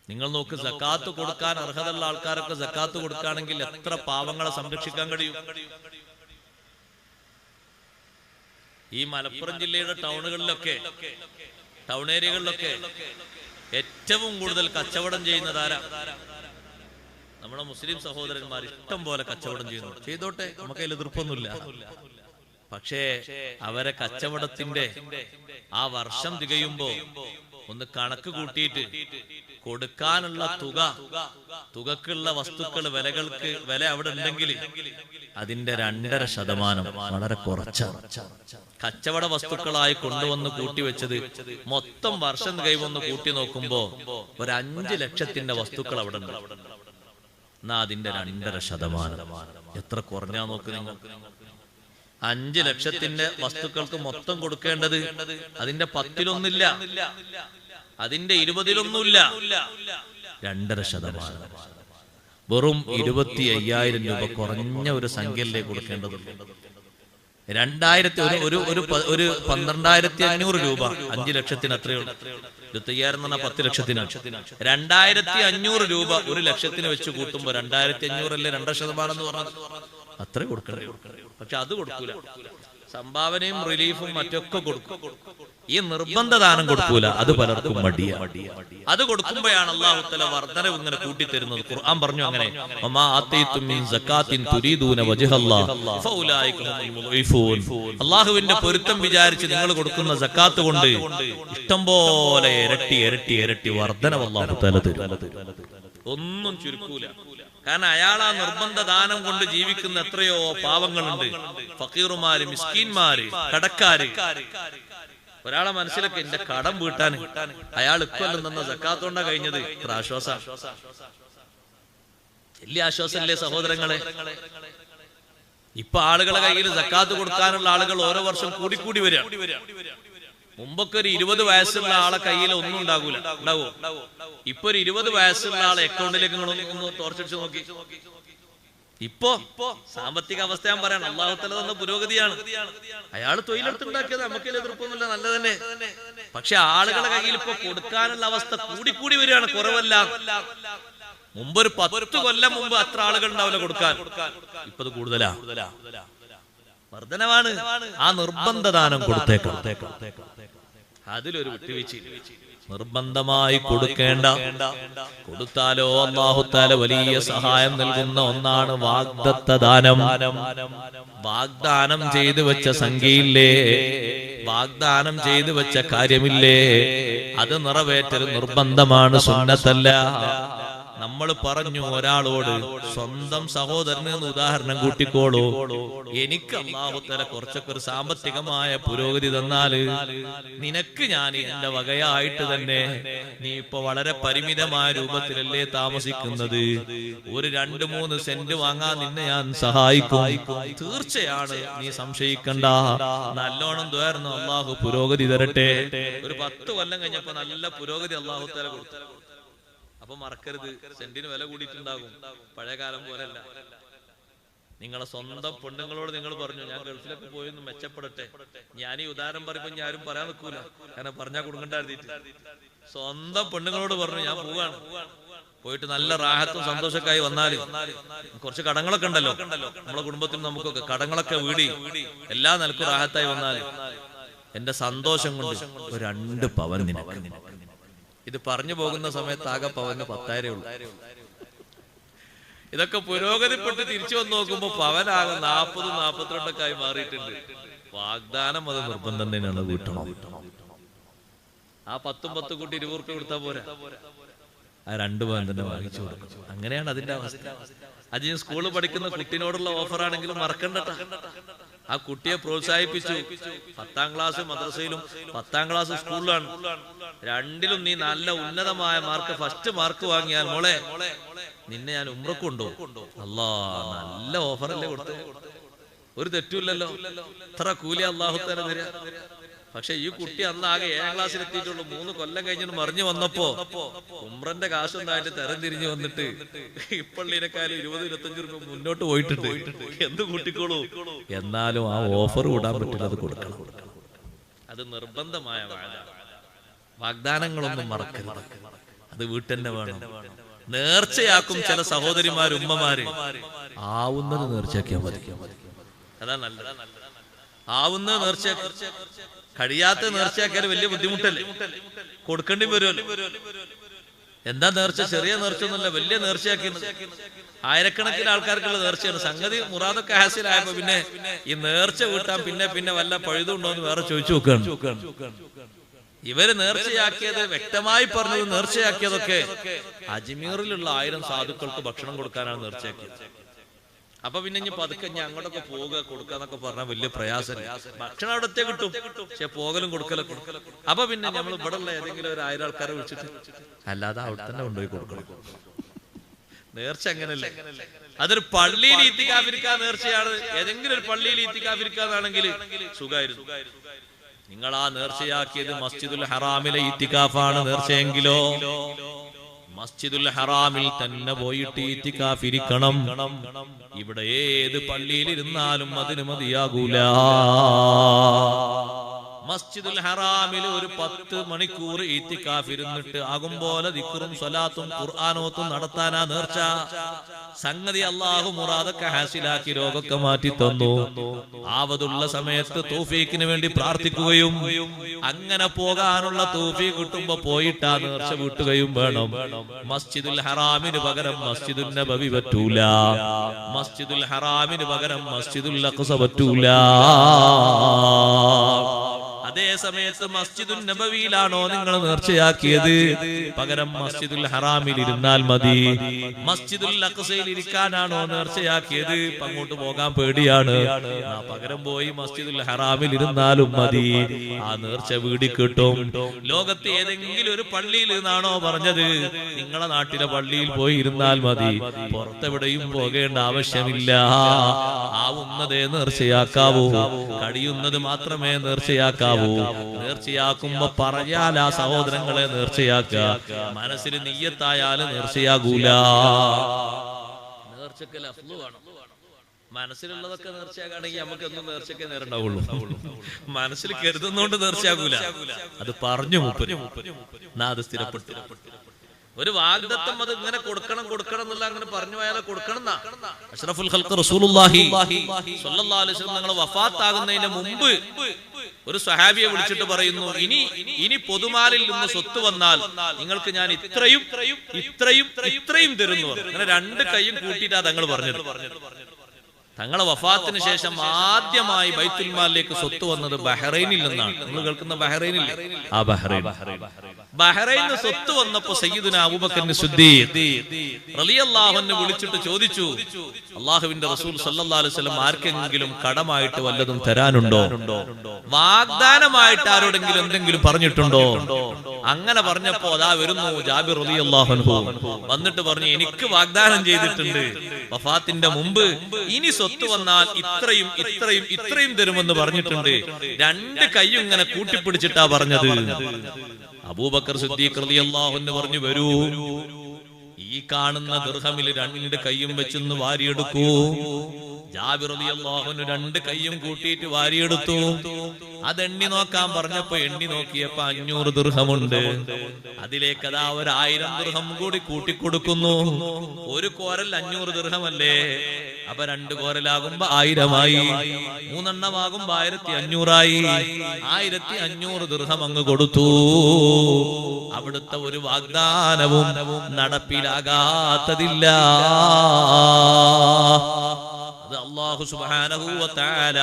നിങ്ങൾ നോക്ക്, സക്കാത്ത് കൊടുക്കാൻ അർഹതയുള്ള ആൾക്കാരൊക്കെ സക്കാത്ത് കൊടുക്കുകയാണെങ്കിൽ എത്ര പാവങ്ങളെ സംരക്ഷിക്കാൻ കഴിയും? ഈ മലപ്പുറം ജില്ലയുടെ ടൗൺ ഏരിയകളിലൊക്കെ ഏറ്റവും കൂടുതൽ കച്ചവടം ചെയ്യുന്നതാരാ? നമ്മുടെ മുസ്ലിം സഹോദരന്മാർ ഇഷ്ടം പോലെ കച്ചവടം ചെയ്യുന്നു. ചെയ്തോട്ടെ, നമുക്ക് അതിൽ എതിർപ്പൊന്നുമില്ല. പക്ഷേ അവരെ കച്ചവടത്തിന്റെ ആ വർഷം തികയുമ്പോ ഒന്ന് കണക്ക് കൂട്ടിയിട്ട് കൊടുക്കാനുള്ള തുകക്കുള്ള വസ്തുക്കൾ വില അവിടെ ഉണ്ടെങ്കിൽ അതിന്റെ 2.5% വളരെ കുറച്ചാണ്. കച്ചവട വസ്തുക്കളായി കൊണ്ടുവന്ന് കൂട്ടിവെച്ചത് മൊത്തം വർഷം കൈവന്ന് കൂട്ടി നോക്കുമ്പോ ഒരു 5 ലക്ഷത്തിന്റെ വസ്തുക്കൾ അവിടെ ഉണ്ട്. എന്നാ അതിന്റെ 2.5% എത്ര കുറഞ്ഞാ നോക്ക് നിങ്ങൾ. 5 ലക്ഷത്തിന്റെ വസ്തുക്കൾക്ക് മൊത്തം കൊടുക്കേണ്ടത് അതിന്റെ 10-1 അതിന്റെ 20-1 2.5%. വെറും 25,000 രൂപ കുറഞ്ഞ ഒരു സംഖ്യയിലേക്ക് കൊടുക്കേണ്ടതുണ്ട്. 12,500 രൂപ 5 ലക്ഷത്തിന് അത്രയുള്ളൂ. 25,000 എന്ന് പറഞ്ഞാൽ 10 ലക്ഷത്തിന്. 2,500 രൂപ 1 ലക്ഷത്തിന് വെച്ച് കൂട്ടുമ്പോ 2,500 അല്ലേ 2% എന്ന് പറഞ്ഞത്? അത്രേ കൊടുക്കണേ. പക്ഷെ അത് കൊടുക്കൂല. സംഭാവനയും റിലീഫും മറ്റൊക്കെ കൊടുക്കും. ഈ നിർബന്ധ ദാനം കൊടുക്കൂല. അത് പലർക്കും മടിയാ. അത് കൊടുക്കുമ്പോഴാണ് അല്ലാഹു തആല വർദ്ധനവ് ഇങ്ങനെ കൂട്ടിത്തരുന്നത്. ഖുർആൻ പറഞ്ഞു അങ്ങനെ, വമാ ആതൈതും മിൻ സകാത്തിൻ തുരീദൂന വജ്ഹല്ലാഹ് ഫൗലൈക ഹുമുൽ മുളീഫൂൻ. അല്ലാഹുവിന്റെ പൊരുത്തം വിചാരിച്ച് നിങ്ങൾ കൊടുക്കുന്ന സകാത്ത് കൊണ്ട് ഇഷ്ടം പോലെ ഇരട്ടി വർദ്ധനവ് അല്ലാഹു തആല തരും. ഒന്നും ചുരുക്കൂല. കാരണം അയാൾ ആ നിർബന്ധ ദാനം കൊണ്ട് ജീവിക്കുന്ന എത്രയോ പാവങ്ങളുണ്ട്. ഫക്കീറുമാര്, മിസ്കീന്മാര്, കടക്കാര്. ഒരാളെ മനസ്സിലൊക്കെ എന്റെ കടം വീട്ടാൻ അയാൾ ഇക്കൊല്ലം തന്ന സക്കാത്ത് കൊണ്ടാ കഴിഞ്ഞത്. ഇത്ര ആശ്വാസം, വലിയ ആശ്വാസമല്ലേ സഹോദരങ്ങളെ? ഇപ്പൊ ആളുകളെ കയ്യിൽ സക്കാത്ത് കൊടുക്കാനുള്ള ആളുകൾ ഓരോ വർഷം കൂടി വരിക. മുമ്പൊക്കെ ഒരു 20 വയസ്സുള്ള ആളെ കയ്യിൽ ഒന്നും ഉണ്ടാവോ? ഇപ്പൊ ഒരു 20 വയസ്സുള്ള ആളെ അക്കൗണ്ടിലേക്ക് ഒന്ന് ടോർച്ചടിച്ച് നോക്കി. ഇപ്പോ സാമ്പത്തിക അവസ്ഥ ഞാൻ പറയാൻ അല്ലാഹു തആല തന്ന പുരോഗതിയാണ്. അയാൾ തൊഴിലെടുത്തുണ്ടാക്കിയത് നമുക്ക് എതിർപ്പൊന്നുമില്ല, നല്ല തന്നെ. പക്ഷെ ആളുകളുടെ കയ്യിൽ ഇപ്പൊ കൊടുക്കാനുള്ള അവസ്ഥ കൂടി വരികയാണ്, കുറവല്ല. മുമ്പ് ഒരു 10 കൊല്ലം മുമ്പ് അത്ര ആളുകൾ ഉണ്ടാവില്ല കൊടുക്കാൻ. ഇപ്പൊ അത് കൂടുതലാ, വർധനവാണ്. ആ നിർബന്ധ ദാനം കൊടുത്തേക്കാം. അതിലൊരു വിട്ടുവീഴ്ച നിർബന്ധമായി കൊടുക്കേണ്ട. കൊടുത്താലോ അല്ലാഹു തആല വലിയ സഹായം നൽകുന്ന ഒന്നാണ് വാഗ്ദത്ത ദാനം. വാഗ്ദാനം ചെയ്തു വെച്ച സംഖ്യയില്ലേ, വാഗ്ദാനം ചെയ്തു വെച്ച കാര്യമില്ലേ, അത് നിറവേറ്റൽ നിർബന്ധമാണ്, സുന്നത്തല്ല. നമ്മൾ പറഞ്ഞു ഒരാളോട്, സ്വന്തം സഹോദരന് ഉദാഹരണം കൂട്ടിക്കോളൂ, എനിക്ക് അല്ലാഹു തആല കുറച്ചൊക്കെ ഒരു സാമ്പത്തികമായ പുരോഗതി തന്നാല് നിനക്ക് ഞാൻ എന്റെ വകയായിട്ട് തന്നെ, നീ ഇപ്പൊ വളരെ പരിമിതമായ രൂപത്തിലല്ലേ താമസിക്കുന്നത്, ഒരു 2-3 സെന്റ് വാങ്ങാൻ നിന്നെ ഞാൻ സഹായിക്കും. തീർച്ചയാണ്, നീ സംശയിക്കണ്ട. നല്ലോണം ദ്വാരുന്നു, അല്ലാഹു പുരോഗതി തരട്ടെ. ഒരു 10 കൊല്ലം കഴിഞ്ഞപ്പോ നല്ല പുരോഗതി അല്ലാഹു തആല കൊടുത്തു. അപ്പൊ മറക്കരുത്, സെന്റിന് വില കൂടിയിട്ടുണ്ടാകും. പഴയ കാലം പോലല്ല. നിങ്ങളെ സ്വന്തം പെണ്ണുങ്ങളോട് നിങ്ങൾ പറഞ്ഞു, ഞാൻ ഗൾഫിലൊക്കെ പോയൊന്ന് മെച്ചപ്പെടട്ടെ. ഞാൻ ഈ ഉദാഹരണം പറയുമ്പോ ഞാനും പറയാൻ നിൽക്കൂല, കാരണം പറഞ്ഞാൽ കൊടുക്കണ്ടായിരുന്നിട്ട്. സ്വന്തം പെണ്ണുങ്ങളോട് പറഞ്ഞു, ഞാൻ പോവാണ്, പോയിട്ട് നല്ല റാഹത്തും സന്തോഷമൊക്കെ വന്നാല്, കുറച്ച് കടങ്ങളൊക്കെ ഉണ്ടല്ലോ നമ്മളെ കുടുംബത്തിൽ, നമുക്കൊക്കെ കടങ്ങളൊക്കെ വീടി എല്ലാ നിലക്കും റാഹത്തായി വന്നാല് എന്റെ സന്തോഷം കൊണ്ട് ഒരു 2 പവൻ നിനക്ക്. ഇത് പറഞ്ഞു പോകുന്ന സമയത്ത് ആകെ പവന് 10,000 ഉള്ളൂ. ഇതൊക്കെ പുരോഗതിപ്പെട്ട് തിരിച്ചു വന്ന് നോക്കുമ്പോ പവനാകെ 40-42 ആയി മാറിയിട്ടുണ്ട്. വാഗ്ദാനം അത് നിർബന്ധം തന്നെയാണ്, വീട്ടണം. ആ 10 കൂട്ടി 20 രൂപ കൊടുത്താൽ പോരാ, ആ 2 പവൻ തന്നെ വാങ്ങിച്ചു കൊടുക്കും. അങ്ങനെയാണ് അതിന്റെ അവസ്ഥ. അത് സ്കൂളിൽ പഠിക്കുന്ന കുട്ടിനോടുള്ള ഓഫർ ആണെങ്കിലും മറക്കണ്ടട്ട. ആ കുട്ടിയെ പ്രോത്സാഹിപ്പിച്ചു. 10ാം ക്ലാസ് മദ്രസയിലും 10ാം ക്ലാസ് സ്കൂളിലാണ്, രണ്ടിലും നീ നല്ല ഉന്നതമായ മാർക്ക്, ഫസ്റ്റ് മാർക്ക് വാങ്ങിയാൽ മോളെ നിന്നെ ഞാൻ ഉംറക്ക് കൊണ്ടുപോകും. അല്ലാ, നല്ല ഓഫറല്ലേ കൊടുത്തേ, ഒരു തെറ്റുമില്ലല്ലോ. ഇത്ര കൂലി അല്ലാഹു തആല തരിക. പക്ഷെ ഈ കുട്ടി അന്ന് ആകെ 7ാം ക്ലാസ്സിൽ എത്തിയിട്ടുള്ളൂ. 3 കൊല്ലം കഴിഞ്ഞിട്ട് മറിഞ്ഞു വന്നപ്പോ ഉംറന്റെ കാശൊന്നായിട്ട് തരം തിരിഞ്ഞു വന്നിട്ട് ഇപ്പള്ളിനെക്കാളും 20-25 രൂപ മുന്നോട്ട് പോയിട്ടുണ്ട്. എന്ത് കൂട്ടിക്കോളൂ, എന്നാലും ആ ഓഫർ വിടാൻ പറ്റില്ല, അത് കൊടുക്കണം. അത് നിർബന്ധമായ വാഗ്ദാനങ്ങളൊന്നും മറക്കരുത്. അത് വീട്ടന്നെ വേണം. നേർച്ചയാക്കും ചില സഹോദരിമാര്, ഉമ്മമാര്, ആവുന്നത് നേർച്ചയാക്കിയാൽ മതി. അതാ നല്ലത്. ആവുന്നത് നേർച്ചയാക്കി, കഴിയാത്ത നേർച്ചയാക്കിയാൽ വലിയ ബുദ്ധിമുട്ടല്ലേ, കൊടുക്കേണ്ടി വരുമല്ലോ. എന്താ നേർച്ച? ചെറിയ നേർച്ച ഒന്നുമല്ല, വലിയ നേർച്ചയാക്കി. ആയിരക്കണക്കിന് ആൾക്കാർക്കുള്ള നേർച്ചയാണ്. സംഗതി മുറാദൊക്കെ ഹാസിലായപ്പോ പിന്നെ ഈ നേർച്ച വീട്ടാൻ പിന്നെ വല്ല പഴുതുണ്ടോ എന്ന് വേറെ ചോദിച്ചു നോക്കുകയാണ്. ഇവര് നേർച്ചയാക്കിയത്, വ്യക്തമായി പറഞ്ഞത്, നേർച്ചയാക്കിയതൊക്കെ അജ്മീറിലുള്ള 1000 സാധുക്കൾക്ക് ഭക്ഷണം കൊടുക്കാനാണ് നേർച്ചയാക്കിയത്. അപ്പൊ പിന്നെ ഇനി പതുക്കെ അങ്ങോട്ടൊക്കെ പോവുക, കൊടുക്കാന്നൊക്കെ പറഞ്ഞാൽ വലിയ പ്രയാസം. ഭക്ഷണം അവിടത്തെ കിട്ടും, പക്ഷെ പോകലും കൊടുക്കലൊക്കെ. അപ്പൊ പിന്നെ നമ്മൾ ഇവിടെ ഉള്ള ഏതെങ്കിലും ഒരു 1000 ആൾക്കാരെ വിളിച്ചിട്ട് അല്ലാതെ അവിടെ തന്നെ കൊണ്ടുപോയി കൊടുക്കണം. നേർച്ച അങ്ങനല്ലേ. അതൊരു പള്ളിയിൽ ഈത്തിക്കാഫിരിക്കാൻ നേർച്ചയാണ്. ഏതെങ്കിലും ഒരു പള്ളിയിൽ ഈത്തിക്കാഫിരിക്കാന്നാണെങ്കിൽ സുഖമായിരുന്നു. നിങ്ങൾ ആ നേർച്ചയാക്കിയത് മസ്ജിദുൽ ഹറാമിലെ ഈത്തിക്കാഫാണ് നേർച്ചയെങ്കിലോ മസ്ജിദുൽ ഹറാമിൽ തന്നെ പോയിട്ട് ഈത്തിക്കാഫിരിക്കണം. ഇവിടെ ഏത് പള്ളിയിൽ ഇരുന്നാലും അതിന് മതിയാകൂല. മസ്ജിദുൽ ഹറാമിൽ ഒരു 10 മണിക്കൂർ ഈത്തിക്കാഫിരുന്നിട്ട് ആകും പോലെ ദിക്റും സ്വലാത്തും ഖുർആനോത്തും നടത്താനാ നേർച്ച. സംഗതി അല്ലാഹു മുറാദൊക്കെ ഹാസിലാക്കി രോഗമൊക്കെ മാറ്റി തന്നു. ആവതുള്ള സമയത്ത് തൗഫീഖിന് വേണ്ടി പ്രാർത്ഥിക്കുകയും അങ്ങനെ പോകാനുള്ള തൗഫീഖ് കിട്ടുമ്പോ പോയിട്ട് ആ നേർച്ച വീട്ടുകയും വേണം. മസ്ജിദുൽ ഹറാമിന് പകരം മസ്ജിദുൽ നബവി പറ്റൂല. മസ്ജിദുൽ ഹറാമിന് പകരം മസ്ജിദുൽ അഖ്സ പറ്റൂല. അതേ സമയത്ത് മസ്ജിദുൽ നബവിയിലാണോ നിങ്ങൾ നേർച്ചയാക്കിയത്, പകരം മസ്ജിദുൽ ഹറാമിൽ ഇരുന്നാൽ മതി. മസ്ജിദുൽ അഖ്സയിൽ ഇരിക്കാനാണോ നേർച്ചയാക്കിയത്, അങ്ങോട്ട് പോകാൻ പേടിയാണ്, പകരം പോയി മസ്ജിദുൽ ഹറാമിൽ ഇരുന്നാലും മതി. ആ നേർച്ച വീടി കിട്ടും. ലോകത്ത് ഏതെങ്കിലും ഒരു പള്ളിയിൽ നിന്നാണോ പറഞ്ഞത്, നിങ്ങളെ നാട്ടിലെ പള്ളിയിൽ പോയി ഇരുന്നാൽ മതി, പുറത്തെവിടെയും പോകേണ്ട ആവശ്യമില്ല. ആവുന്നതേ നേർച്ചയാക്കാവൂ, കഴിയുന്നത് മാത്രമേ നേർച്ചയാക്കാവൂ. നേർച്ചയാക്കുമ്പോ പറയാൽ ആ സഹോദരങ്ങളെ നേർച്ചയാക്കുക, മനസ്സിൽ നിയ്യത്തായാലും നേർച്ചയാകൂല. നേർച്ചക്ക് ലഫ്ള് വേണം. മനസ്സിലുള്ളതൊക്കെ നേർച്ചയാക്കുകയാണെങ്കിൽ നമുക്കൊന്നും നേർച്ചയ്ക്ക് നേരുണ്ടാവുള്ളൂ. മനസ്സിൽ കരുതുന്നോണ്ട് നേർച്ചയാകൂല. അത് പറഞ്ഞു അത് സ്ഥിരപ്പെട്ടു. ഒരു വാഗ്ദത്തം അത് ഇങ്ങനെ കൊടുക്കണം എന്നുള്ള അങ്ങനെ പറഞ്ഞു പോയാലേ കൊടുക്കണം. അഷ്റഫുൽ ഖൽഖ് റസൂലുള്ളാഹി സ്വല്ലല്ലാഹു അലൈഹി വസല്ലം തങ്ങൾ വഫാത്താകുന്നതിന് മുമ്പ് ഒരു സ്വഹാബിയെ വിളിച്ചിട്ട് പറയുന്നു, ഇനി പൊതുമാലിൽ നിന്ന് സ്വത്ത് വന്നാൽ നിങ്ങൾക്ക് ഞാൻ ഇത്രയും തരുന്നു. അങ്ങനെ 2 കൈയും കൂട്ടിയിട്ടാ തങ്ങൾ പറഞ്ഞത്. തങ്ങളെ വഫാത്തിന് ശേഷം ആദ്യമായി ബൈത്തുൽ മാലിലേക്ക് സ്വത്ത് വന്നത് ബഹ്റൈനിൽ നിന്നാണ്. നമ്മൾ കേൾക്കുന്ന ബഹ്റൈനില്ലേ, ആ ബഹ്റൈനിൽ സ്വത്ത് വന്നപ്പോ സയ്യിദുന അബൂബക്കർ സിദ്ദീഖ് റളിയല്ലാഹു അൻഹു വിളിച്ചിട്ട് ചോദിച്ചു, അല്ലാഹുവിന്റെ റസൂൽ സല്ലല്ലാഹു അലൈഹി വസല്ലം ആർക്കെങ്കിലും കടമായിട്ട് വല്ലതും തരാനുണ്ടോ, വാഗ്ദാനമായിട്ട് ആരോടെങ്കിലും എന്തെങ്കിലും പറഞ്ഞിട്ടുണ്ടോ? അങ്ങനെ പറഞ്ഞപ്പോ അതാ വരുന്നു ജാബിർ റളിയല്ലാഹു അൻഹു വന്നിട്ട് പറഞ്ഞു, എനിക്ക് വാഗ്ദാനം ചെയ്തിട്ടുണ്ട് വഫാത്തിന്റെ മുമ്പ്, ഇനി സ്വത്ത് വന്നാൽ ഇത്രയും തരുമെന്ന് പറഞ്ഞിട്ടുണ്ട്. 2 കൈയും ഇങ്ങനെ കൂട്ടിപ്പിടിച്ചിട്ടാ പറഞ്ഞത്. അബൂബക്കർ സിദ്ദീഖ് റളിയല്ലാഹു അൻഹു പറഞ്ഞു, വരൂ, ഈ കാണുന്ന ദിർഹമിൽ 2 കൈയും വെച്ചൊന്ന് വാരിയെടുക്കൂ. ജാബിർ റളിയല്ലാഹു അൻഹു 2 കൈയും കൂട്ടിയിട്ട് വാരിയെടുത്തു. അതെണ്ണി നോക്കാൻ പറഞ്ഞപ്പോ എണ്ണി നോക്കിയപ്പോ 500 ദിർഹമുണ്ട്. അതിലേക്ക് അതാ 1000 ദിർഹം കൂടി കൂട്ടിക്കൊടുക്കുന്നു. ഒരു കോരൽ 500 ദിർഹമല്ലേ, അപ്പൊ 2 കോരലാകുമ്പോ 1000 ആയി, 3 എണ്ണമാകുമ്പോ 1500 ആയി. 1500 ദിർഹം അങ്ങ് കൊടുത്തു. അവിടുത്തെ ഒരു വാഗ്ദാനവും നടപ്പിലാകാത്തതില്ല. അത് അല്ലാഹു സുബ്ഹാനഹു വ തആല